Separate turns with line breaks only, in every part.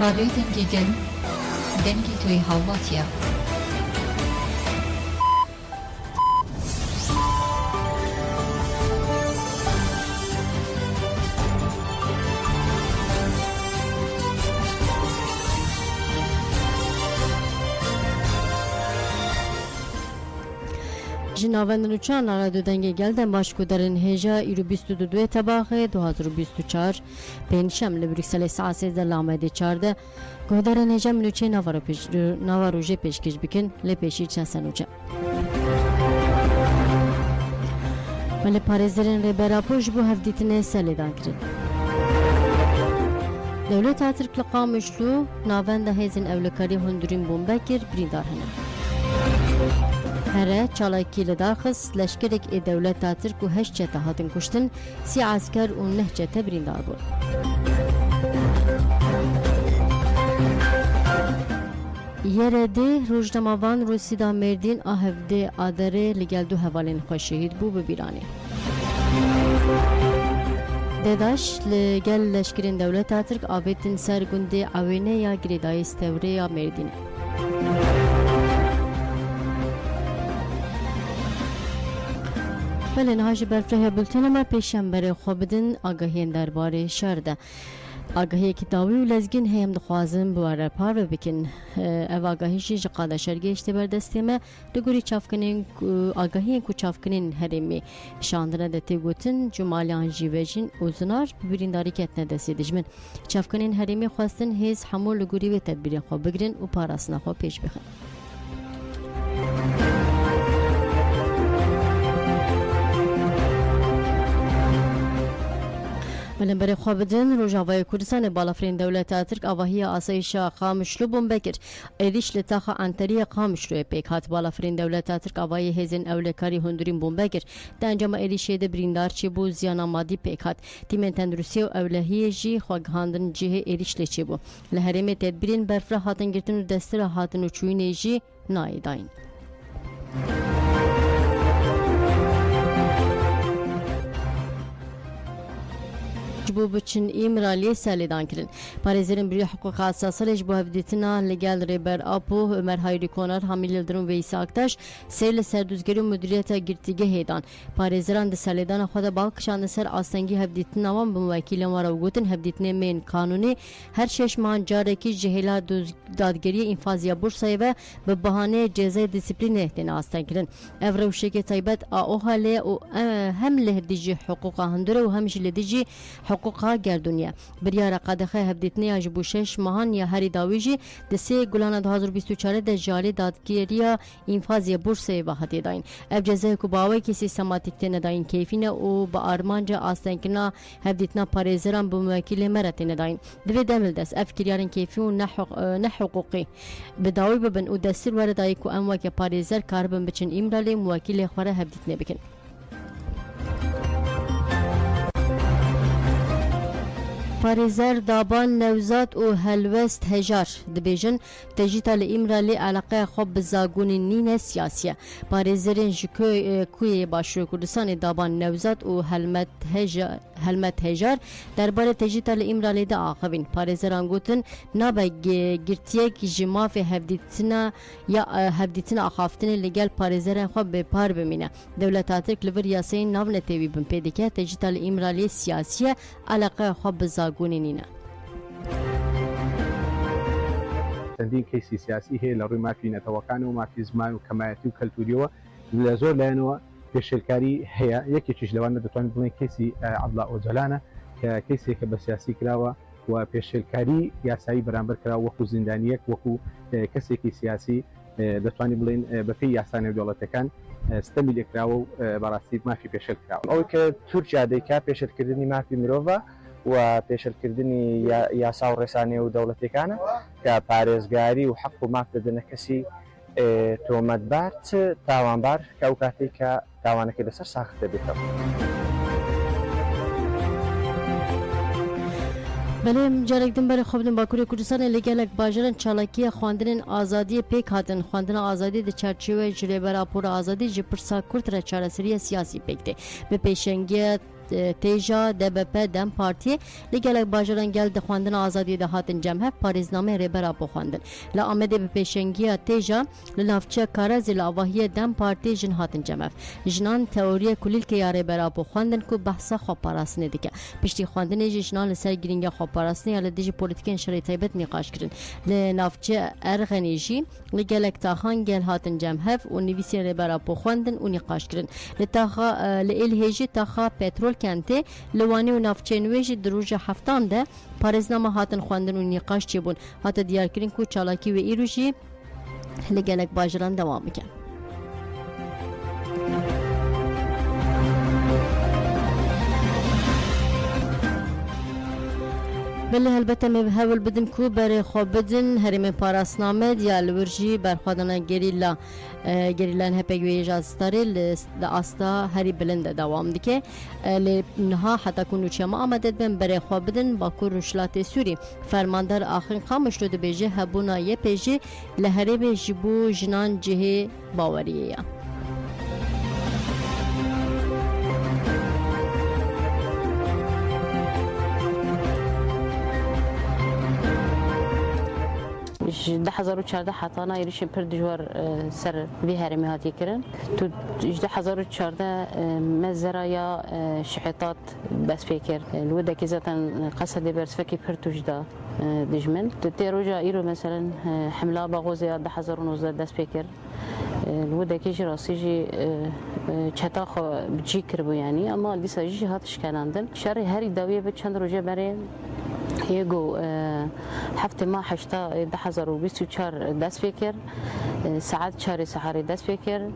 رادیو دنگیگل دنگی توی هاواتیا
جناوندن چان رادیو دنگی گلدن باش کودرن هجا ایرو 22 تباخه 2024 پنجشنبه لبریکسل ساعت 13 لامده 14 کودرن هجا منوچه نواروجه پیشکش بکن لپیشی چند سنوچه ولی پارێزەرên ڕێبەراپۆش بۆ هەفدیتنê سەلێدان kirin. Dewleta Tirk li Qamişlû navenda hêzên ewlekarî hundirîn bombe kir birîndar hene. Here çalakî li daxist leşkerek ê Dewleta Tirk û 8 çete hatin kuştin, 3 asker û 9 çete birîndar bûn. Yerê rojnamavan Rûsîda Mêrdîn a hevdê Aderê li gel du hevalên xwe şehîd bû bi bîranê. Dedaş li gel leşkerên Dewleta Tirk avêtin ser gundê Ewêne ya girêdayî Stewrê ya Mêrdînê. Belê niha ji berfirehya bultena me pêşemberê xwe bidin agahiyên derbarê şer de. Agahiyekî dawî û lezgîn heyem dixwazin bi werepar ve bikin. Ev agahî jî ji qada şergehiştê berdestê me li gorî çavkinên agahiyên ku çavkinên herêmê şandine de tê gotin cumaliyan jî vejin û zinar bi birîndarî ketine destê dijmin. Çavkinên herêmê xwestin hêz hemû li gorî vê tedbîrên xwe bigirin û parastina xwe pêş bixin. Melemberê xwe bidin Rojavayê Kurdistanê balafirên Dewleta Tirk avahiya asayişa Qamişlû bombe kir. Êriş li taxa Antalyaya Qamişlûyê pêk hat. Balafirên Dewleta Tirk avayê hêzên ewlekarî hundirîn bombe kir. Di encama êrişê de birîndar çêbû ziyana madî pêk hat. Tîmên tenduristiyê û ewlehiyê jî xwegihandin cihê êriş lê çêbû. Li herêmê tedbîrên berfireh hatin girtin û destira hatin û çûyînê jî nayê dayîn. بۆ بچن ئیمرالیê سەلێدان kirin. Parêzerên Birîya Hiqûqa Esasî ji bo hevdîtina li gel rêberapû Ömer Hayrî Konar, Hamîl Yıldırım ve İsa Aktaş sêr li serdûzgerî û mudîriyeta girtîgehê dan. Parêzeran di selêdana xwe de balkişandin ser astengî hevdîtina wan bi wekîlên wara û gotin hevdîtinê mên kanûnî her 6 mahan carekî ji hêla dadgeriyê înfaziya Bursayê ve bi bihaneyê cezayê dîsîplînê têne asteng kirin. Ev rewşekê taybet a oha lê û hem li dijî hiqûqa hundir û hem jî li dijî حقوقها گردونیه. بریاره قدخه هفدیتنی اج بو 6 ماهان یا هری داوی جی د 3 گلان 2024 د جاری دادگیری انفازی بورسه وحدی داین. اف جزای کو باوی کی سیستماتیک تنه داین کیفینه او با ارمانجا استنکنا هفدیتنا پاریزران بو موکیل مرتنه داین. دوی دمل دس اف کریارن کیفی و نه حقوقی. بداوی ببن او دستور وردای کو اموا کی پاریزر کاربن بچن ایمرالی موکیل خوره هفدیتنه بکن. پارێزەر دابان نەوزات û helwest hejar dibêjin tejîta li îmralê eleqeya xwe bi zagûnê nîne siyasî. Parêzerên ji Kuyê Başûrê Kurdistanê daban newzat û helmet hejar derbarê tejîta li îmralê de axivîn. Parêzeran gotin nabe girtiyek ji mafê hevdîtina axaftinê li gel parêzerên xwe bêpar bimîne. Dewleta Tirk li vir yasayên nav netêwî bin pê dike tejîta li îmralê siyasî eleqeya xwe bi zagûnê
چەندین کەیسی سیاسی هەیە لە ڕووی مافی نەتەوەکان و مافی زمان و کەمایەتی و کەلتوریەوە لە زۆر لایەنەوە پێشێلکاری هەیە. یەکێکیش لەوانە دەتوانین بڵێن کەیسی عەبدوڵڵا ئۆجەلانە کە کەیسێکە بە سیاسی کراوە و پێشێلکاری یاسایی بەرامبەر کراوە وەکو زیندانیەک وەکو کەسێکی سیاسی دەتوانین بڵێن بەپێی یاسا نێودەوڵەتەکان ستەمی لێکراوە و بەڕاستی مافی پێشێل کراوە.
ئەوەی کە تورکیا دەیکا پێشێلکردنی مافی مرۆڤە و پێشێلکردنی یاسا و ڕێسانێ و دەوڵەتەکانە کە پارێزگاری و حەق و ماف دەدەنە کەسی تۆمەتبار چ تاوانبار کە ئەو کاتێک کە تاوانەکە لەسەر ساخت دەبێتەوە.
بەڵێ جارێک دەمبەرە خۆ بدن باکووری کوردستانê li gelek bajaran çalakiya xwandinên azadiyê pêk hatin. Xwandina azadî di çerçeveyê ji rêberapora azadî ji pirsa Kurd re çareseriya siyasî pêk tê. Bi pêşengiya تیجا DBP دم پارتی لگلک باجران گل دخواندن آزادی دهاتن جمع پاریزنامه ریبرا بخواندن لآمده به پیشنگی تیجا لنافچه کارز لاواهی دم پارتی جن هاتن جمع جنان تئوری کلیل که یاره برا بخواندن که بحث خواب پاراسنه دیگه پشتی خواندن جنان لسر گرینگ خواب پاراسنه یا دیجی پولیتیکن شرای تایبت نقاش کرن لنافچه ارغنیجی لگلک تاخان گل هاتن جمع و نویسی ریبرا بخواندن و نقاش کرن لإلهیجی تاخا پترول کنته لوانی و نافچه نویجی دروج هفتان ده پارزنامه هاتن خواندن و نقاش چی بون هاتا دیار کرن که چالاکی و ایروژی لگلک باجران دوام کن بله البته می هول بدم کو برای خواب بدن هرم پاراسنامه یا لورجی برخوادنا گریلا هپگوی جاستاری لاستا هری بلند دوام دیگه لنها حتی کنو چما آمده بن برای خواب بدن با کور رشلات سوری فرماندار آخرین خامش رو بیجه هبونا یه پیجه لهری به جبو جنان جه باوریه
ده 2014 حتانا يريش پر دجوار سر في هرمي هاتي كرن تو 2014 مزرايا شحطات بس فكر الودا كيزاتن قصد برسفكي پر تجدا دجمن تيروجا ايرو مثلا حمله باغوزيا 2019 دس فكر الودا كيجي راسيجي چتا خو بجي كربو يعني اما لسه جي هاتش كانندن شري هري داويه بچند روجه بري يجو هفته ما حشتا 2024 دست فکر ساعت 4 سحری دست فکر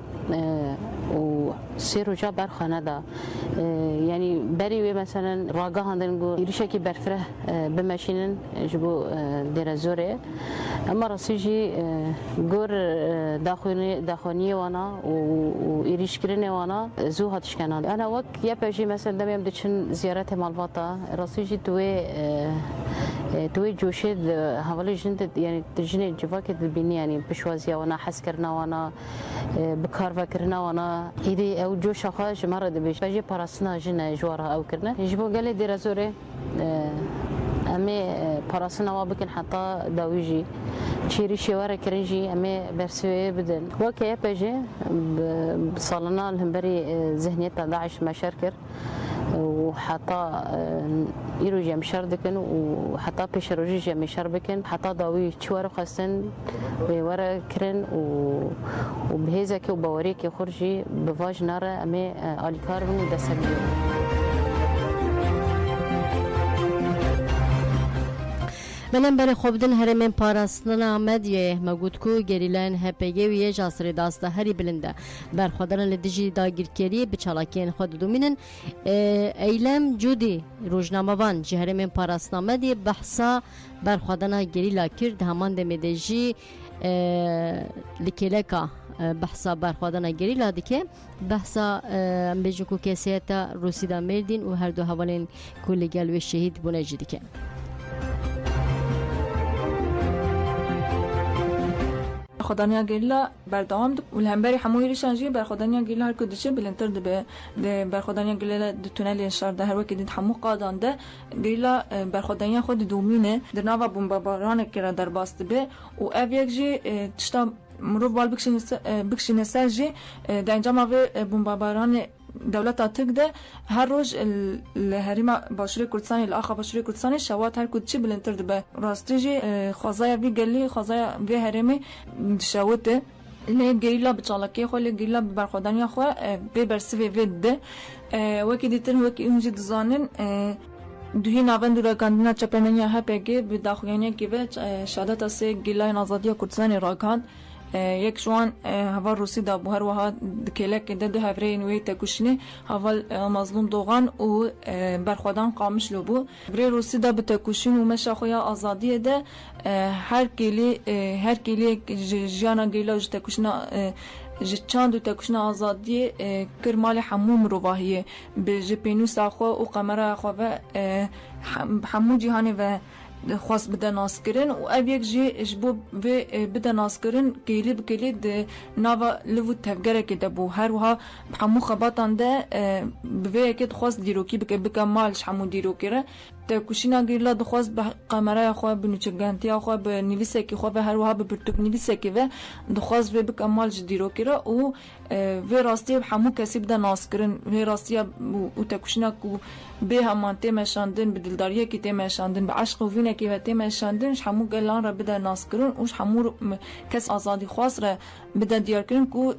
و سه روزا برخانه دا يعني بري مثلا راقا هندن جو يريشكي برفره بماشينن جبو دير زوري اما راسيجي جور داخوني وانا ويريش كرني وانا زو هاتشكنان انا وك يبجي مثلا دميم دچن زيارت مالباطا راسيجي توي جوشيد هولي جند يعني تجني جواك البني يعني بشوازيا وانا حس كرنا وانا بكار فكرنا وانا ايدي او جوش خاش مره دبيش باجي باراسنا جنا جوارها او كرنا يجبو قال لي دير زوري امي باراسنا وابكن حتى داويجي تشيري شوارع كرنجي امي برسوي بدن وكي باجي صالنا الهمبري ذهنيه داعش مشاركر وحتى يروجي مشار دكن وحتى بيشروجي جي مشار بكن حتى داوي تشوار خاصن بورا كرن وبهزك وبوريك خرجي بفاج نار امي الكار ودسبيو
بلن برای خوابدن هرمن پاراستن آمد یه مگود کو گریلان هپگی و یه جاسری داسته هری بلنده برخوادن لدیجی داگیرکری به چالاکین خود دومینن ایلم جودی روزنامه وان جهرمن پاراستن آمد یه بحثا برخوادن گریلا کرد همان دمیدجی لکلکا بحثا برخوادن گریلا دیگه بحثا بیجو کو کسیتا روسی دا مردین و هر دو حوالین کل گلوی شهید بونه جدیکه
خدانیا گیلا بردام والهمبري حموي ريشانجي برخدانيا گیلا هر کدشه بلنتر ده برخدانيا گیلا د تونل انشار ده هر وقت دید حمو قادان ده گیلا برخدانيا خود دومینه در نوا بمباران کرا در باست به و اف یک جی تشتا مرو بال بکشین سرجی در انجام او بمباران دولت تقده هر روز الهريمه باشوری کردستان الاخا باشوری کردستان شوات هر کدچی بلنتر ده راستیجی خازایا وی گلی خازایا وی هرمی شوته لی گیلا بچالاکی خو لی گیلا برخدانیا خو به برسوی ود وکی دیتن وکی اونجی دزانن دوی ناون دورا کاندنا چپنیا هپگی به داخویانی کی و شهادت سه گیلا آزادی کردستان راکان یک جوان هوا روسی دا بهر وها دکلک ده هفرین وی تکوشنی هوا مظلوم دوغان و برخودان قامش لبو بری روسی دا بتکوشین و مشاخویا آزادی ده هر کلی جانا گیلا تکوشنا جچاند و تکوشنا آزادی کرمال حموم رواهیه به جپینو ساخو و قمره خو و حمو جهانی و خواست بده ناسکرین و اف یک جی جبو بده ناسکرین کلی بکلی ده ناوا لفو تفگره که دبو هر وها همو خباتان ده به که خواست دیروکی بکه مالش همو دیروکی را تکوشینا گیرلا دخواست به قمره خواه به نوچگانتی خواه به نویسه که خواه به هر وها به پرتوک نویسه که و دخواست به مالش دیروکی را و راستی همو کسی بده ناسکرین و راستی و تکوشینا کو به همان تیمشاندن به دلداریه که تیمشاندن به عشق و وینه که تیمشاندنش همو گلان را بده ناسکرین وش همو کس آزادی خواست را بده دیار کرن کو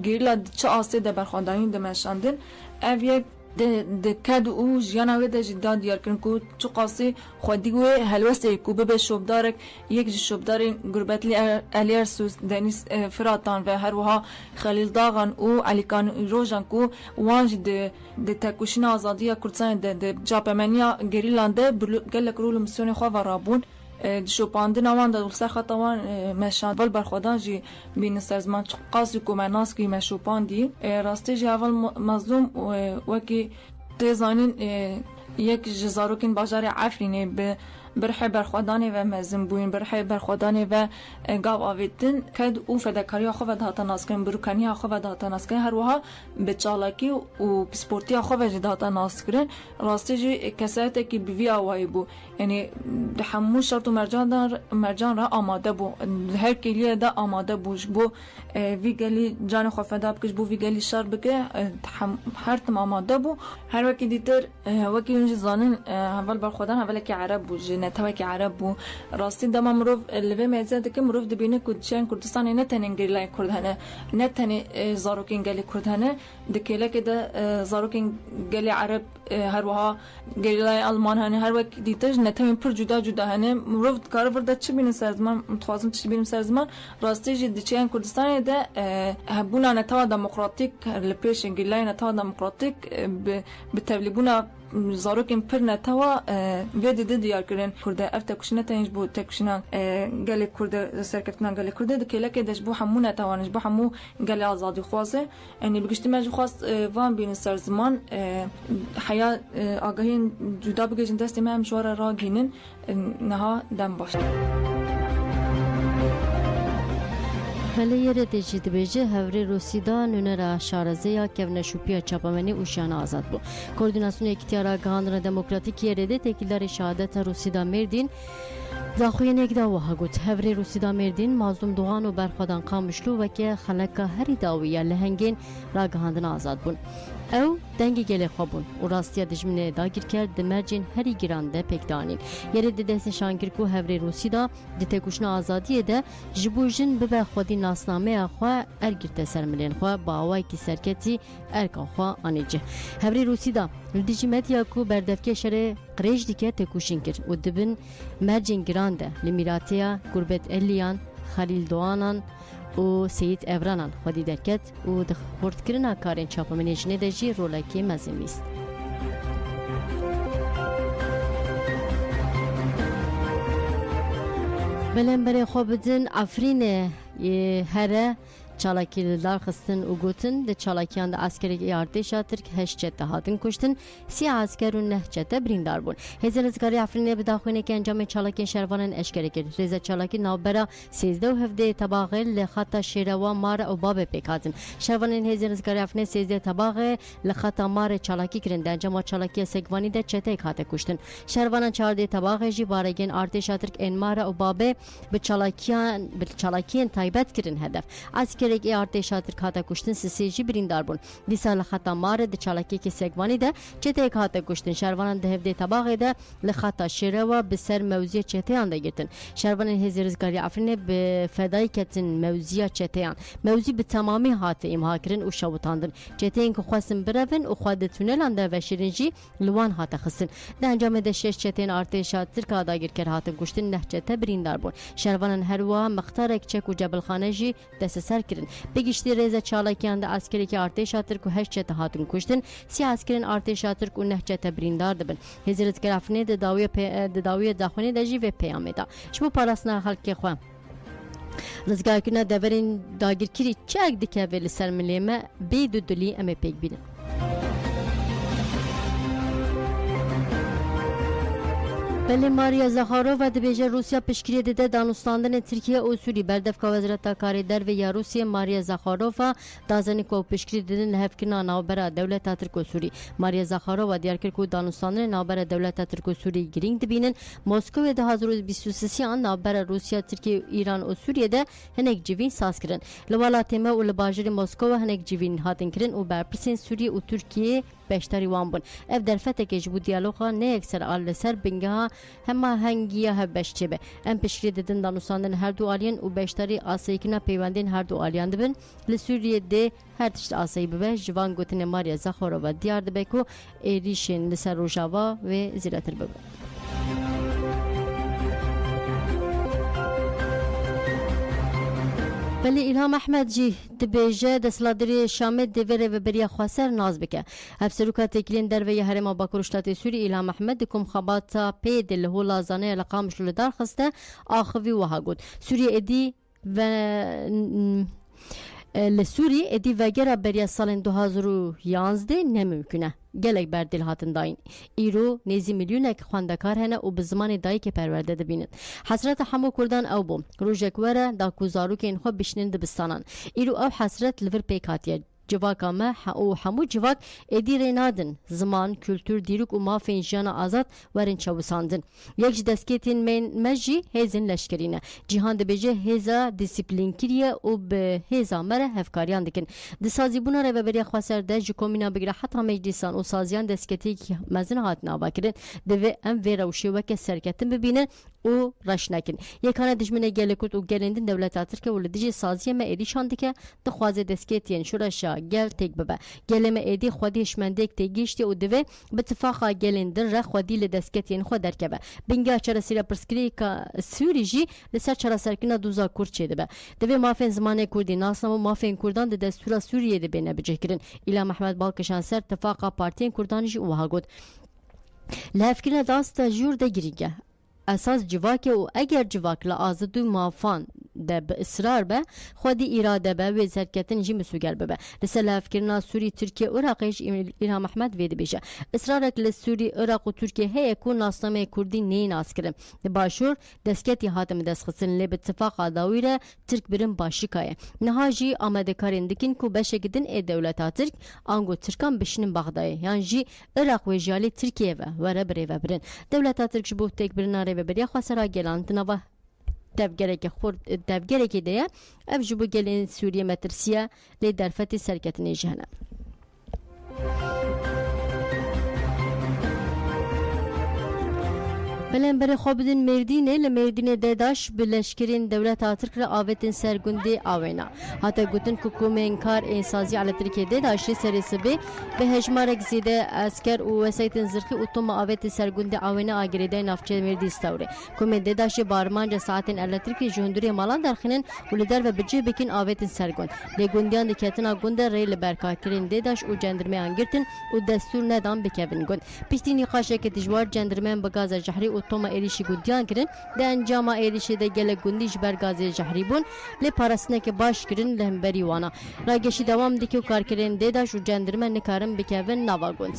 گیرلا چه آسته ده برخواندنی ده مشاندن او یک ده کد او جیانا وی ده جدا دیار کرن کو چو قاسی خودی گوه هلوسته کو به شبدارک یک جی شبداری گربتلی الیرسوس دنیس فراتان و هر وها خلیل داغان او علیکان روژان کو وانج ده تکوشین آزادی کردستان ده جاپمنیا گریلان ده گلک رول مسیون خواه و رابون شوپاندن آوان دادول سر خطوان مشان ول برخودان جی بین سرزمان قاسی کو مناس کی مشوپاندی راستی جی اول مظلوم وکی تزانین یک جزاروکین بازار عفرینه به برحی برخودانی و مزم بوین برحی برخودانی و گاب آویدن کد او فداکاری خو و دهات ناسکن بروکنی خو و دهات ناسکن هر وها به چالاکی و سپورتی خو و دهات ناسکن راستی جی کسایت کی بی اوای بو یعنی همو شرط و مرجان را آماده بو هر کلیه ده آماده بوش بو وی گلی جان خو فدا بکش بو وی گلی شر بکه هر تم آماده بو هر وقت دیتر وکی اونج زانن اول برخودان اول کی عرب بو نتوی که عرب بو راستی دما مروف لوی مزه که مروف دبینه کردستان کردستان نه تنین گریلای کردهنه نه تنی زاروکین گلی کردهنه دکیله که ده زاروکین گلی عرب هر وها گریلای آلمان هنه هر وقت دیتش نتوی پر جدا هنه مروف کار ورده چی بینیم سرزمان متخوازم چی بینیم سرزمان راستی جدی چیان کردستان ده هبونا نتوا دموکراتیک لپیش گریلای نتوا دموکراتیک به تبلیغونا زاروکین پر نتوا وید دیار کردن کرده اف تکشنه تنج بو تکشنه گلی کرده سرکتنا گلی کرده دکیله که دش بو همو نتوانش بو همو گلی آزادی خواسته یعنی بگشتی مجبور خواست وان بین سر زمان حیا آگاهی جدا بگیرن دستی من مشوار را گینن نها دم باشه
ولی یه تجدید بیجه هوری روسیدا نونرا شارزه یا کونشوپیا چاپامنی اوشیان آزاد بو. کوردیناسیون اکتیارا گاندرا دموکراتیک یه تکیلار شهادت روسیدا مردین داخوین یک داوها گوت هوری روسیدا مردین مازلوم دوغان و برخوادان قامشلو و که خلقا هری داویه لهنگین را گاندن آزاد بون. او دنگی گله خوابون و راستیا دجمنه داگیر کرد دمرجین هری گیرانده پکدانین یری دست شانگیر کو هوری روسیدا دتکوشنا آزادیه ده جبوجن به خودی ناسنامه خو ارگرته سرملین خو باوای کی سرکتی ارکا خو انیجه هوری روسیدا لدیجمت یاکو بردفکه شر قریج دیکه تکوشین کر و دبن مرجین گیرانده لمیراتیا قربت الیان خلیل دوانان و سید اورانان خودی درکت و خورد کرنا کارین چاپمنی جنه دجی رولکی مزمیست. بلن برای خوابدن افرین هره چالاکیلدار خستن و گوتن ده چالاکیان ده عسکری ارتشا ترک هشت هاتن کشتن سی عسکر و نهجت بریندار بون هزار ازگاری افرینه بداخونه که انجام چالاکین شروانن اشکره کرد رضا چالاکی نوبرا 13 و 17 طباقه لخطا شیروا مار و باب پیکاتن شروانن هزار ازگاری افرینه 13 طباقه لخطا مار چالاکی کرند انجام چالاکی سگوانی ده چته هات کشتن شروانن 14 طباقه جی بارگین ارتشا ترک ان مار و باب به چالاکیان تایبت کرن هدف عسکری ارتشا ترک هات کشتن سیجی بریندار بون دیسال خطا مار ده چالاکی که سگوانی ده چته هات کشتن شروانن ده 17 طباقه ده لخطا شیروا به سر موزی چته انده گرتن شروانن هزار ازگاری افرینه به فدای کتن موزی چته ان موزی به تمامی هات امها کرن و شوتاندن چته این که خواستن برون و خود تونل انده و شیرینجی لوان هات خستن ده انجام ده 6 چته ارتشا ترک آداگیر کر هات کشتن نه چته بریندار بون شروانن هروا مختارک چک و جبل خانه جی دست سر کرن بگشتی رضا چالاکیان ده عسکری که ارتشا ترک و 8 چته هاتن کشتن سی عسکرین ارتشا ترک و نه چته بریندار دبن هزار ازگار افرینه ده داوی داخونی ده جی و پیامه ده شما پاراسنا خلق خواه رزگار کنه دورین داگیر کری چه اگ دکه ولی سرملیمه بی دو دلی امه پیک بیدن بله ماریا زخارۆڤ dibêje Rusya piştgirê dide danûstandinê Tirkiye û Sûrî berdevka Wezareta Karê Derve ya Rusya Maria Zakharova dazanî ku piştgirî didin li hevkirina navbera dewleta Tirk û Sûrî. Maria Zakharova diyar kir ku danûstandinê navbera dewleta Tirk û Sûrî girîng dibînin. Moskowê di 2023 navbera Rusya, Tirkiye, İran û Sûriyê hinek civîn saz kirin. Li welatê me û li bajirê Moskova hinek civîn hatin kirin û berpirsên Sûrî û Tirkiye beşdarî wan bûn. Ev derfetekê ji bo diyaloga ne yekser al li ser bingeha hema hengiya hevbeşçê be. Em piştgirê didin danûstandin her du aliyên û beşdarî asayîkirina peywendên her du aliyan dibin. Li Sûriyê de her tişt asayî bibe ji van gotinê Maria Zakharova diyar dibe ku êrişên li ser Rojava ve zîretir bibe. بله ایلهام احمد جی دبیجه دستلادری شامت دیوره و بریا خواستر ناز بکه هفسروکا تکلین در وی هرما باکروشتات سوری ایلهام احمد دکم خباتا پی دل هولا زانه لقامش لدار خسته آخوی وها گود سوری ادی و لسوری ادی وگره بریا سال 2011 نممکنه gelek berdil hatin dayın. İro nezi milyonek xwendekar hene û bi zimanê dayîkê perwerde dibînin. Hesreta hemû Kurdan ew bû. Rojek were da ku zarokên xwe bişinin dibistanan. İro ew hesret li vir pêk hatiye. Civaka me û hemû civak êdî rê nadin. Ziman, kültür, dîrok û mafên jiyana azad werin çewusandin. Yek ji destkêtên me jî hêzên leşkerî ne. Cîhan dibêje hêza dîsîplînkiriye û bi hêza me re hevkariyan dikin. Di sazîbûna rêveberiya Xweser de ji komîna bigire heta meclîsan û saziyan destketiyekî mezin hatin avakirin divê em vê rewşê weke serketin bibînin û reş nekin. Yekane dijminê gelê Kurd û gelên din dewleta Tirkiye û li dijî saziye me êrîşan dike dixwaze destketiyên şûreşa gel têk bibe. Gelê me êdî xwedî hişmendek tê gîştî û divê bi tifaka gelên din re xwedî li destketiyên xwe derkeve. Bingeha çaresîra pirsgirêka Sûrî jî li ser çareserkirina dûza Kurd çê dibe. Divê mafên zimanê Kurdî nasna û mafên Kurdan di destûra Sûriyê de bêne bicihkirin. İlham Ehmed Balkişan ser tifaka partiyên Kurdan jî wiha got. Li hevkirina dasta jûr de girîge. Esas civake û eger civak li azadû mafan de bi ısrar be xwedî îrade be wê serketin jî misûger bibe. Li ser levkirina Sûrî, Tirkiye, Iraqê jî İlham Ehmed vê dibêje. Israrek li Sûrî, Iraq û Tirkiye heye ku nasnameyê Kurdî neyê naskirin. Li başûr destketî hatime destxistin lê bi tifaka dawî re Tirk birin başîkaye. Niha jî amadekarên dikin ku beşekî din ê dewleta Tirk ango Tirkan bişinin Bexdayê yan jî Iraq wê jiyalê Tirkiye ve were birêve birin. Dewleta Tirk ji bo têkbirina rêveberiya Xwesera gelan di nava devgerekê de ye ev ji bo gelên Sûriye me tirsiye lê derfetê serketinê jî hene. Belemberê xwe bidin Mêrdînê li Mêrdînê Dedaş bi leşkerên dewleta Tirk re avêtin sergundê awêna. Hate gotin ku komên kar ên sazî ala Tirkiye Dedaşê serê sibê bi hejmarek zêde esker û wesayetên zirxî û toma avêtê sergundê awêna a girêdayê navçeyê Mêrdî stewrê. Komên Dedaşê barmanca saetên elektrîkê ji hundirê malan derxînin û li derve bi cih bikin avêtên sergund. Lê gundiyan di ketina gund de rê li berkarkirên Dedaş û cendirmeyan girtin û destûr nedan bikevin gund. Piştî nîqaşeke dijwar cendirmeyan bi gaza jehrî û toma êrişî gundiyan kirin de encama êrişê de gelek gundî ji ber gazê jehrî bûn lê parastineke baş kirin li hemberî wana. Rageşî dewam dike û karkerên Dedaş û cendirme nikarin bikevin nava gund.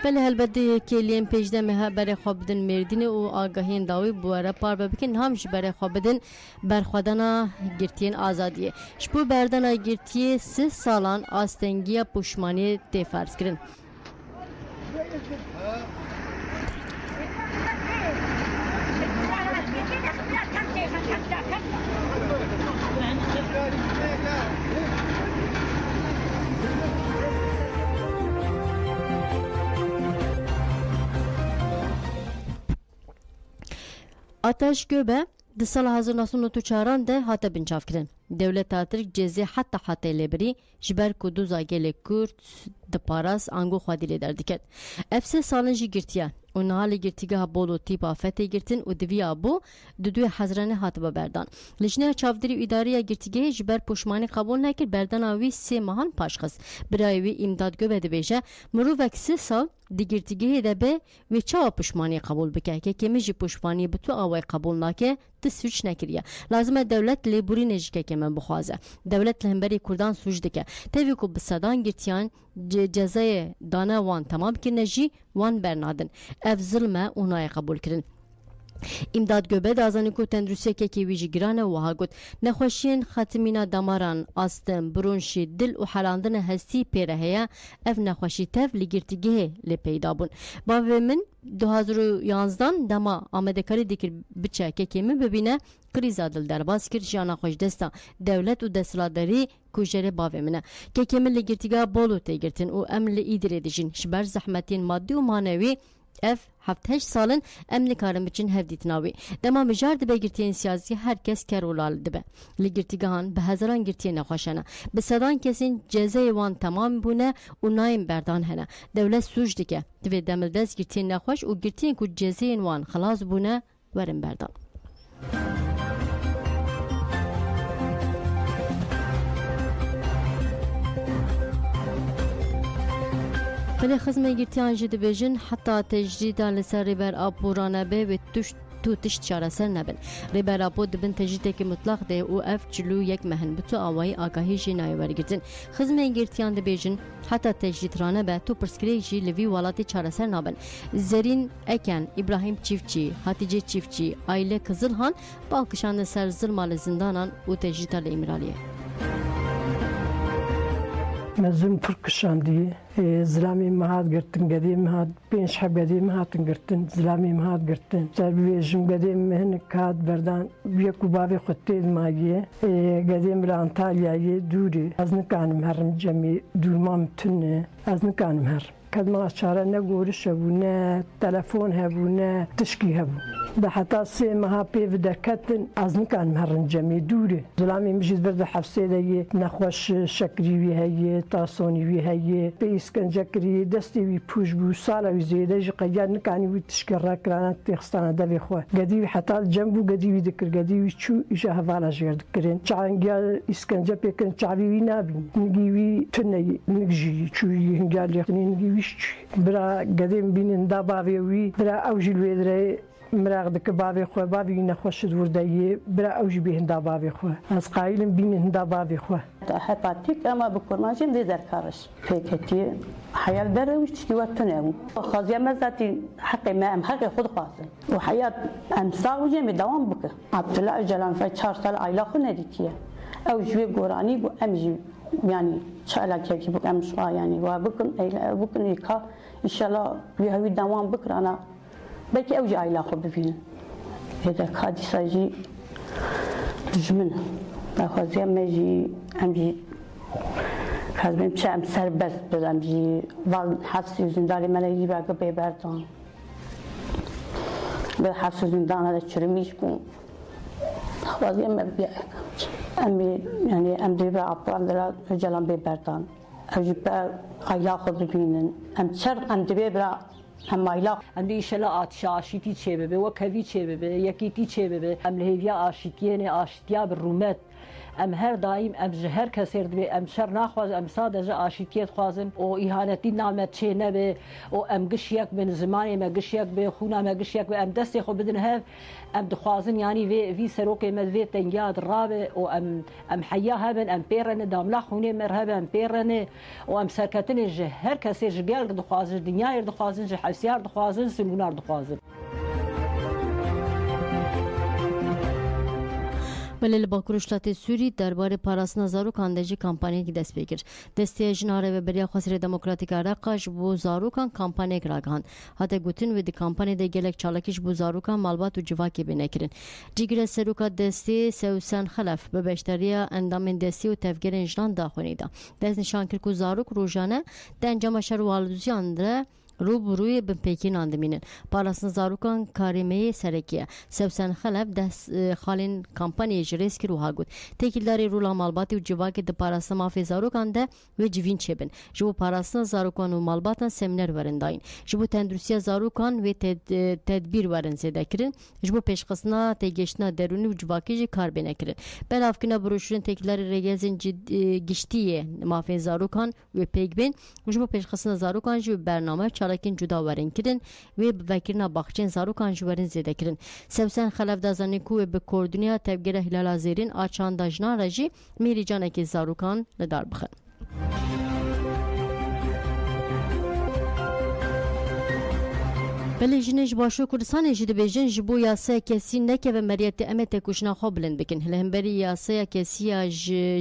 Bele helbette keliyên pêjdemê berê xwe bidin Mêrdînê û agahiyên dawî bu were parve bikin ham ji berê xwe bidin berxwedana girtiyên azadiyê. Ji bo berdana girtiyê 3 salan astengiya pûşmaniyê tê ferz kirin. Ateş Göbe di sala 1994 de hate binçav kirin. Dewleta Tirk cezê heta hatê lêbirî ji ber ku dûza gelê Kurd di paras ango xwedî lê derdiket. Ev 3 salin jî girtiye و نهال گرتیگاه بولو تیپا فته گرتن و دویا بو دو حزرانه هاتبه بردان لجنه چاودری و اداری گرتیگه جبر پشمانی قبول نکر بردان آوی 3 ماهان پاشخص برای وی امداد گو بده بیشه مروفک 3 سال دیگرتیگه ده به و چا پشمانی قبول بکه که کمیجی پشمانی به تو آوای قبول نکه تسویچ نکریه لازمه دولت لیبوری نجکه که من بخوازه دولت لهمبری کردان سوچ دکه تاوی که بسادان گرتیان جزای دانه وان تمام کرنه جی وان برنادن اف ظلمه اونای قبول کرن امداد گوبه دازانی کو تندرستی که ویجی گرانه و ها گوت نخوشین خاتمینا دماران آستم برونشی دل و حراندن هستی پیره هیا اف نخوشی تف لگرتیگه لی پیدا بون باوی من 2011 دما آمده کاری دیگر بچه که من ببینه کریزا دل درباز کرد جانا خوش دستا دولت و دستلاداری کوجره باوی منه که من لگرتیگه بولو تیگرتن و امل ایدره دیجین شبر زحمتین مادی و مانوی اف 7 سالن امن کارم بچین هفدیت ناوی دما مجار دبه گرتین سیاسی هر کس کرولال دبه لگرتیگان به هزاران گرتین نخوشنه به صدان کسین جزای وان تمام بونه و نایم بردان هنه دولت سوج دکه دوی دمل دست گرتین نخوش و گرتین که جزای وان خلاص بونه ورم بردان ولی خزمه گرتیان جد بیجن حتی تجدید لسر ریبر آبورانه به و تو تشت چاره سر نبن ریبر آبو دبن تجدید که مطلق ده و اف چلو یک مهن بتو آوای آگاهی جی نایور گرتن خزمه گرتیان ده بیجن حتی تجدید رانه به تو پرسکری جی لوی والاتی چاره سر نبن زرین اکن ابراهیم چیفچی هاتیجه چیفچی آیله کزلهان بالکشان سر ظلمال زندانان و تجدید امیرالیه
مزون ترکشاندی زلامی مهاد گرتن قدیم مهاد بینش حب قدیم مهاتن گرتن زلامی مهاد گرتن سربی جم قدیم مهن کاد بردان بیکو بابی خطید ماگیه قدیم بلا انتالیایی دوری از نکانم هرم جمی دورمام تنه از نکانم هر کدما چاره نگوری شبونه تلفن هبونه تشکی هبو ده حتی 3 ماه پیو درکتن از نکانم هرم جمی دوری زلامی مجید برد حفصه دیگه نخوش شکری وی هیه تاسونی وی هیه اسکنجه کری دستی وی پوش بو سالا وی زیده جی قیاد نکانی وی تشکر را کرانه تیخستانه دوی خواه گدیوی حتی جنبو گدیوی دکر گدیوی چو ایجا حوالا جگر دکرین چانگیال اسکنجه پیکن چاوی وی نابین نگیوی تنه نگجی چوی هنگال لیختنی نگیویش چوی برا گدیم بینن دا باوی وی برا اوجی الوی دره مراغ دک باوی خواه باوی نخوش دوردایی برا اوجی به هندا باوی خواه از قایلم بین هندا باوی خواه
هپاتیک اما بکرماشیم دیگر کارش فکری حیات داره وش چی وقت نمو خازی مزاتی حق ما ام حق خود خواستم و حیات امسال وجه می دوام بکه عبدالله جلان فای 4 سال عیلا خود ندیتیه اوجی گورانی و امجی يعني شاء كي بك أمس يعني وبكن يكا إن شاء الله بيهوي دوام بكرة أنا بكي أوجي عيلا خب بفين إذا كادي ساجي دجمن أخذ ما يجي أمجي كازم مش أم سر بس أمجي وال حفص زنداري ملاقي بقى بيبردان بالحفص زندان هذا شرميش بون أخذ ما بيأك أمي يعني أمدي بقى أبطال رجالان بيبردان أوجي بقى عيلا خب بفين أم شرق أمدي بقى هم علاق
أمدي إشلا آتشاشيتي تشبه وكذي تشبه يكيتي تشبه أم لهيفيا آشتيانه آشتيا بالرومات ام هر دایم ام جهر کسر دبی ام شر نخواز ام ساده آشتیت خوازم او ایهانتی نامت چه نبه او ام گشیک بن زمانی ما گشیک به خونا ما گشیک به ام دستی خو بدن هف ام دخوازن يعني في سروق مدفي تنجاد رابع او ام حيا هبن ام بيرن دام لا خوني مرهب ام بيرن او ام سركتن جهر كسر جال دخواز دنيا دخوازن حسيار دخوازن سمونار دخوازن
ولی باکروشلات سوری درباره پاراسنا زاروکان دجی کمپانی کی دست بگیر دستی جناره و بریا خسر دموکراتیک عراقش بو زاروکان کمپانی گراگان حتی گوتن و دی کمپانی دی گلک چالکیش بو زاروکان مالبات و جواکی بینکرین جیگر سروکا دستی سوسن خلف به بیشتریا اندام دستی و تفکر انجلان داخلی دا دست نشان کرد که زاروک روزانه در انجام شروع والدوزیان داره روبروی بن پیکین اندمینن پاراسن زاروکان کاریمه سرکیه سبسن خلف دست خالین کمپانی جریس کی روها گود تکیلداری رولا مالباتی و جواکی د پاراسن مافی زاروکان ده و جوین چبن جو پاراسن زاروکان و مالباتن سمینر ورنداین جو تندرسیا زاروکان و تدبیر ورن زده کرن جو پیشقسنا تگشنا درونی و جواکی جی کار بنکرن بلافکنا بروشورن تکیلداری رگزین گشتیه مافی زاروکان و پیگبین جو پیشقسنا زاروکان جو برنامه چالاکین جدا ورن کرن و وکرنا باخچین زاروکان جو ورن زده کرن سبسن خلف دازانی کو به کوردنیا تبگره هلال زیرین آچان داجنا رجی میری جانکی زاروکان لدار بخن بله جنش باشو کردستان جد بیجن جبو یاسه کسی نکه و مریت امت کشنا خواب بلند بکن هلهمبری یاسه کسی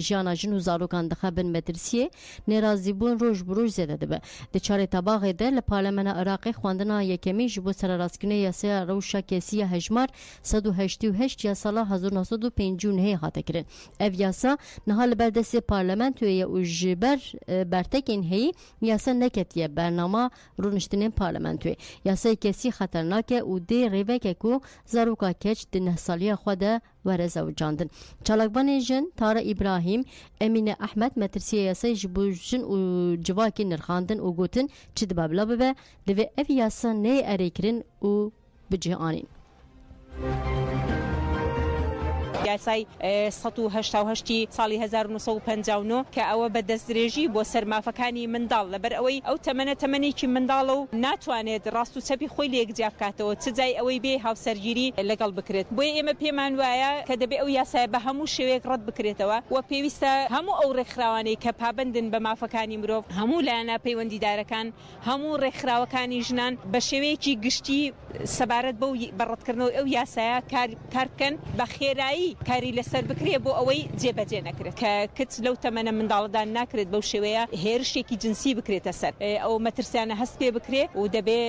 جانا جنو زاروکان دخبن مترسیه نرازی بون روش بروش زده دبه ده چاره تباغه ده لپارلمان عراقی خواندنا یکمی جبو سر راسکنه یاسه روشا کسی هجمار 188 یا سالا 1959 هاته کرن اف یاسه نهال بردست پارلمان توی او جبر برتکین هی یاسه نکتیه برنامه رونشتنین پارلمان توی یاسه کسی خطرناکه و دی ریوه که کو زاروکا کچ ده 9 سالی خوده ورزه و جاندن چالکبان جن تارا ابراهیم امین احمد مترسیه یاسه جبوجن و جواکی نرخاندن و گوتن چی دبابلا ببه دوی اف یاسه نه اریکرین و بجه آنین
یاسای 188 ساڵی 1950 کە ئەوە بەدەستدرێژی بۆ سەرمافەکانی منداڵ لەبەر ئەوەی ئەو تەمەنێکی منداڵە و ناتوانێت ڕاست و چەپی خۆی لێکجیا بکاتەوە چ جای ئەوەی بێ هاوسەرگیری لەگەڵ بکرێت بۆیە ئێمە پێمان وایە کە دەبێت ئەو یاسایە بە هەموو شێوەیەک ڕەت بکرێتەوە و پێویستە هەموو ئەو ڕێکخراوانەی کە پابندن بە مافەکانی مرۆڤ هەموو لایەنە پەیوەندیدارەکان هەموو ڕێکخراوەکانی ژنان بە شێوەیەکی گشتی سەبارەت بەو بەڕەتکردنەوە ئەو یاسایە کار بکەن بە خێرایی کاری لەسەر بکرێ بۆ ئەوەی جێبەجێ نەکرێت کە کچ لەو تەمەنە منداڵدان ناکرێت بەو شێوەیە هێرشێکی جنسی بکرێتە سەر ئەو مەترسیانە هەست پێ بکرێ و دەبێ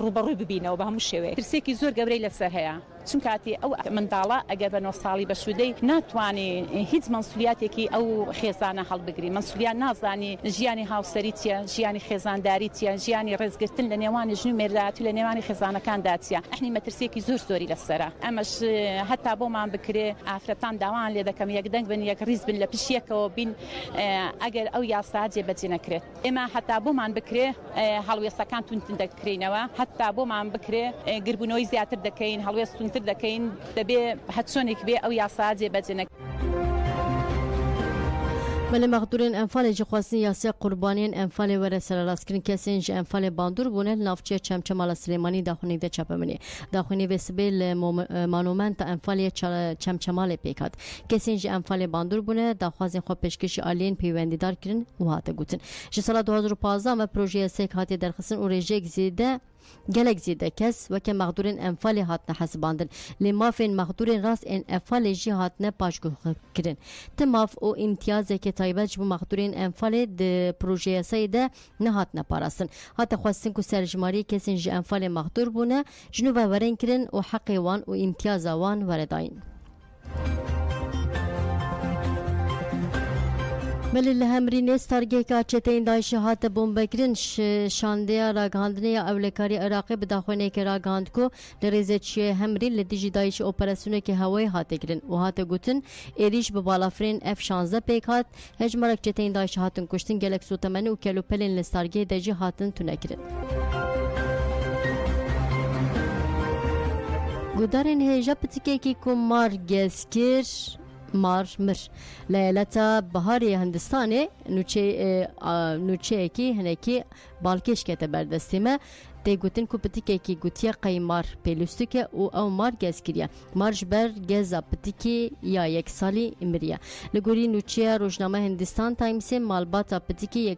ڕوبەڕووی ببینەوە بە هەموو شێوەیە
ترسێکی زۆر گەورەی لەسەر هەیە چون کاتی ئەو منداڵە ئەگەر بە 9 ساڵی بەشودەی ناتوانێ هیچ مەسئولیاتێکی ئەو خێزانە هەڵبگری مەسئولیت نازانی ژیانی هاوسەری چیە ژیانی خێزانداری چیە ژیانی ڕێزگرتن لە نێوانی ژن و مێرداتی لە نێوانی خێزانەکاندا چیە ئەحنی مەترسێکی زۆری لەسەرە ئەمەش هەتا بۆمان بکرێ ئافرەتان داوان لێ دەکەم یەکدەنگ بن یەک ڕیز بن لە پشیەکەوە بین ئەگەر ئەو یاسا جێبەجێ نەکرێت ئێمە هەتا بۆمان بکرێ هەڵوێستەکان تونتن دەکرێنەوە هەتا بۆمان بکرێ گربوونەوەی زیاتر دەکەین هەڵوێست دەکەین دەبێ هەچۆنێک بێ ئەو یاسا جێبەجێ نەکرێت
بله مقدورین انفال جخواستین یاسه قربانین انفال وره سرالاسکرین کسین جه انفال باندور بونه نافچه چمچمال سلیمانی داخونی ده چپمنی داخونی وسبیل مانومنت انفال چمچمال پیکات کسین جه انفال باندور بونه داخوازین خواه پشکش آلین پیوندیدار کرن و هاته گوتن جه سال 2015 و پروژه سیک هاتی درخصن و رژه گزیده gelek zêde kes weke mexdûrên enfalê hatine hesibandin lê mafên mexdûrên rast ên enfalê jî hatine paşguhkirin ti maf û îmtiyazeke taybet ji bo mexdûrên enfalê di projeyasayê de nehatine parastin hate xwestin ku serjmariyê kesên ji enfalê mexdûr bûne ji nû ve werên kirin û heqê wan û îmtiyaza wan weredayîn ملی همری نستارگی که چتین دایش هات بمبکرین شاندیا راگاندنی اولکاری عراقی بداخونه که راگاند کو لریزه چی همری لدیجی دایش اپراسیونه که هوای هات گرین و هات گوتن ایریش به بالافرین F-16 پیکات هجمارک چتین دایش هاتن کشتن گلک سوتمنی و کلوپلین نستارگی دجی هاتن تونکرین گودارین هجا پتیکی که کمار گزکر مار مر لیلتا بهاری هندستانه نوچه کی هنکی بالکش کته بردستیمه دی گوتن کو پتیکه کی گوتیا قیمار پلوستیکه او مار گزکریه مارج بر گزا پتیکی یا یک سالی امریه لگوری نوچه روزنامه هندستان تایمز مالباتا پتیکی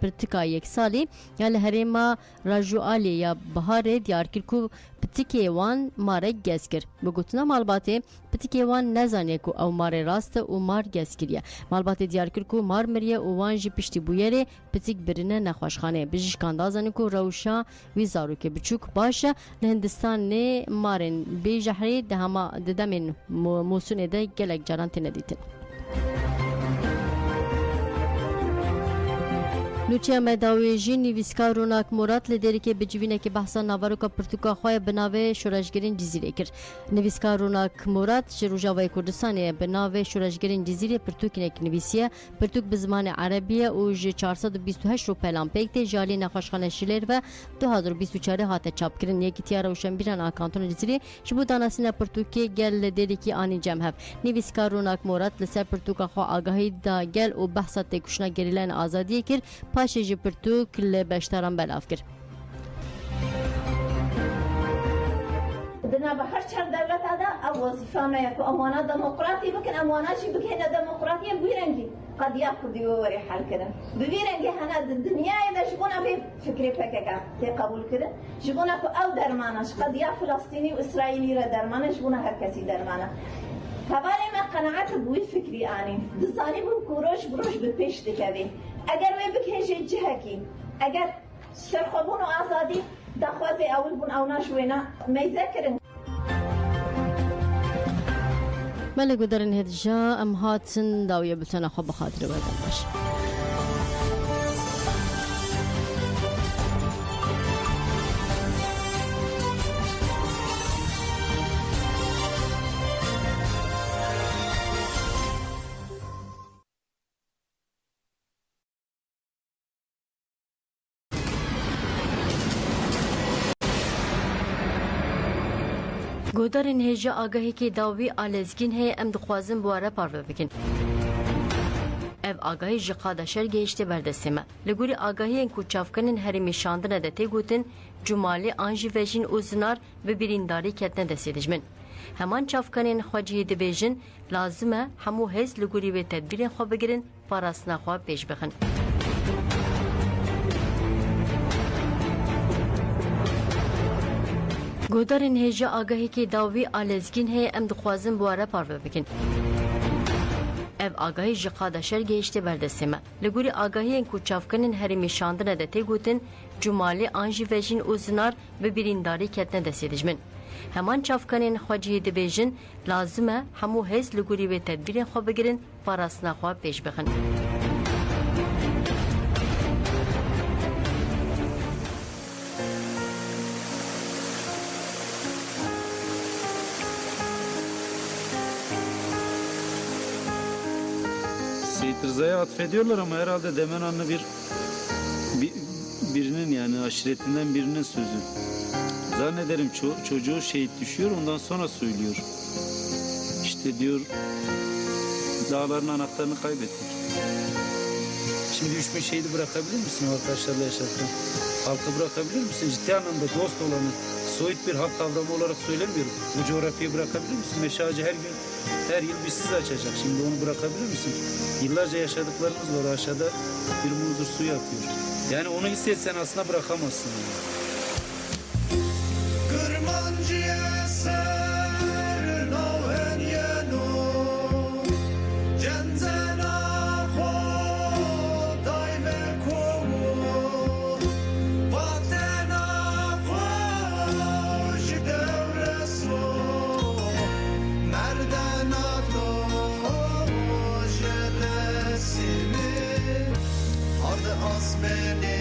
پرتیکا یک سالی یا لهریما راجوالی یا بهار دیارکر کو پتیکی وان مار گزکر بگوتنا مالباتی پتیکی وان نزانه کو او مار راست او مار گزکریه مالباتی دیارکر کو مار مریه او وان جی پشتی بویره پتیک برینه نخوشخانه بجش کاندازانه کو روشا وی زاروکه بچوک باشه لهندستان نه مارن بی جهری ده هما ددمن موسونه ده گلک جران تندیتن نوچیا مداویجی نویسکار روناک مراد لدری که بجوینه که بحثا ناواروکا پرتوکا خواه بناوه شورشگرین جزیره کرد. نویسکار روناک مراد جروجاوی کردستانه بناوه شورشگرین جزیره پرتوکینه که نویسیه پرتوک بزمان عربیه و ج 428 رو پیلان پیکته جالی نخوشخانه شلر و 2024 هاته چاپ کرن. یکی تیاره و شنبیران آکانتون جزیره شبو داناسین پرتوکی گل لدری که آنی جمع هف. نویسکار روناک مراد لسر پرتوکا خواه آگاهی دا گل و بحثا تکشنا گریلان آزادیه کرد پاش جی پرتوک لبشتران بلاف کرد.
دنا بهر چند دولت هذا او وظيفه يكون امانه ديمقراطي بكن امانه شي بكن ديمقراطيه بيرنجي قد ياخذ يوري حل كده بيرنجي هنا الدنيا اذا شغونا في فكري فكك تقبل كده شغونا او درمانش قد يا فلسطيني واسرائيلي را درمانه شغونا هر كسي درمانه فبالي ما قناعت بوي فكري اني دزاني بكوروش بروش بپیش دکوي اگر ما بکهش جهکی اگر سرخبون و آزادی دخوازي اول بون او ناشوينا ما يذكرن
ملك ودرن هدجا ام هاتن داوية بلتنا خب خاطر ودن باش گودارین هجا آگاهی که داوی آلزگین هی ام دخوازن بواره پارو بکن. ev آگاهی جی قادشر گیشتی بردستمه. لگوری آگاهی این کوچافکنین هرمی شاندنه ده تیگوتن جمالی آنجی وجین اوزنار و بیرینداری کتنه دستیدجمن. همان چافکنین خواجهی دبیجن لازمه همو هز لگوری و تدبیرین خواه بگیرن پاراسنا خواه پیش بخن. گودارین هجا آگاهی که داوی آلزگین هی ام دخوازن بواره پارو بکن. ev آگاهی جی قادشر گیشتی بردستمه. لگوری آگاهی این کوچافکنین هرمی شاندنه ده تیگوتن جمالی آنجی وجین اوزنار و بیرینداری کتنه دستیدجمن. همان چافکنین خواجهی دبیجن لازمه همو هز لگوری و تدبیرین خواه بگیرن پاراسنا خواه پیش بخن.
Rıza'ya atfediyorlar ama herhalde Demenanlı birinin yani aşiretinden birinin sözü. Zannederim çocuğu şehit düşüyor ondan sonra söylüyor. İşte diyor dağların anahtarını kaybettik. Şimdi 3000 şehidi bırakabilir misin o arkadaşlarla yaşarken? Halkı bırakabilir misin? Ciddi anlamda dost olanı soyut bir halk kavramı olarak söylemiyorum. Bu coğrafyayı bırakabilir misin? Meşacı her yıl bir siz açacak. Şimdi onu bırakabilir misin? Yıllarca yaşadıklarımız var aşağıda bir muzur suyu akıyor. Yani onu hissetsen aslında bırakamazsın.
Adı az beni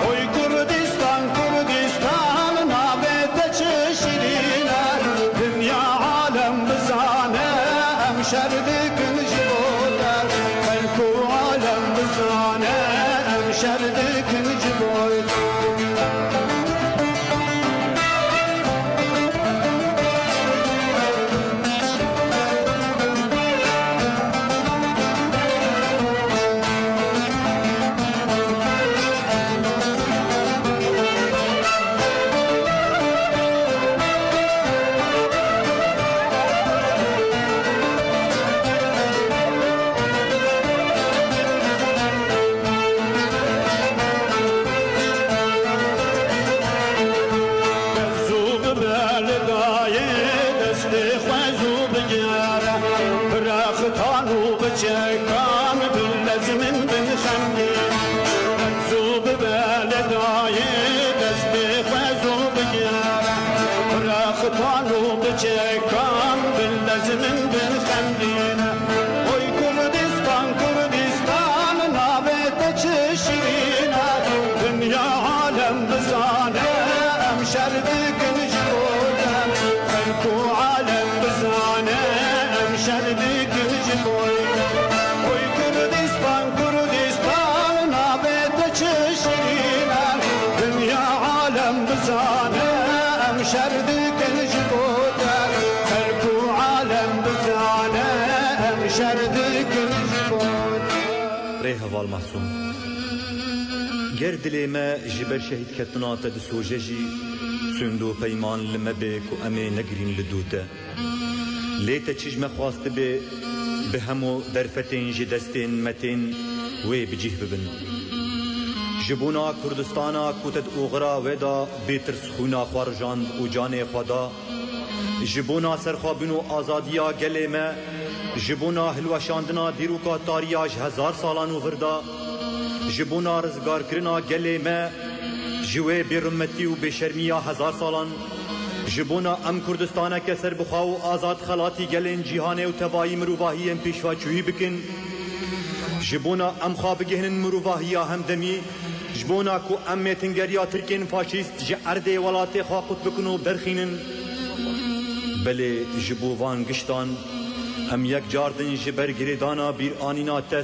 Oy Kurdistan, Kurdistan şerdikin ciboy چکان بلز من بن خندی زوب بالدای دست خزو بگیرم راختانو بچکان بلز من بن خندی اوی کردستان کردستان نابت چشینا دنیا عالم بزانه ام شردکن جبودم خلکو عالم بزانه ام شردکن جبودم بزانه ام شردکن جبوده خلکو عالم بزانه ام شردکن جبوده
ری هوال محسوم گر دلی ما جبر شهید کتنا تد سوججی سندو پیمان لمبه کو امی نگرین لدوته لیت چجم خواست به همو درفتین جدستین متین وی بجیه ببن جبونا کردستانا کوتد اوغرا ودا بیتر سخونا خوارجاند و جان خدا جبونا سرخابین و آزادیا گلیمه جبونا هلوشاندنا دیروکا تاریاج 1000 سالان و وردا جبونا رزگار کرنا گلیمه جوه بیرمتی و بشرمیا 1000 سالان جبونا ام کردستانا که سر بخوا و آزاد خلاتی گلین جیهانه و تبایی مروواهی ام پیشوا چوهی بکن جبونا ام خواب گهنن مروواهی همدمی جبونا کو ام تنگریا ترکین فاشیست جه ارده ولاته خواقت بکنو برخینن بله جبووان گشتان ام یک جاردن جبر گریدانا بیر آنینا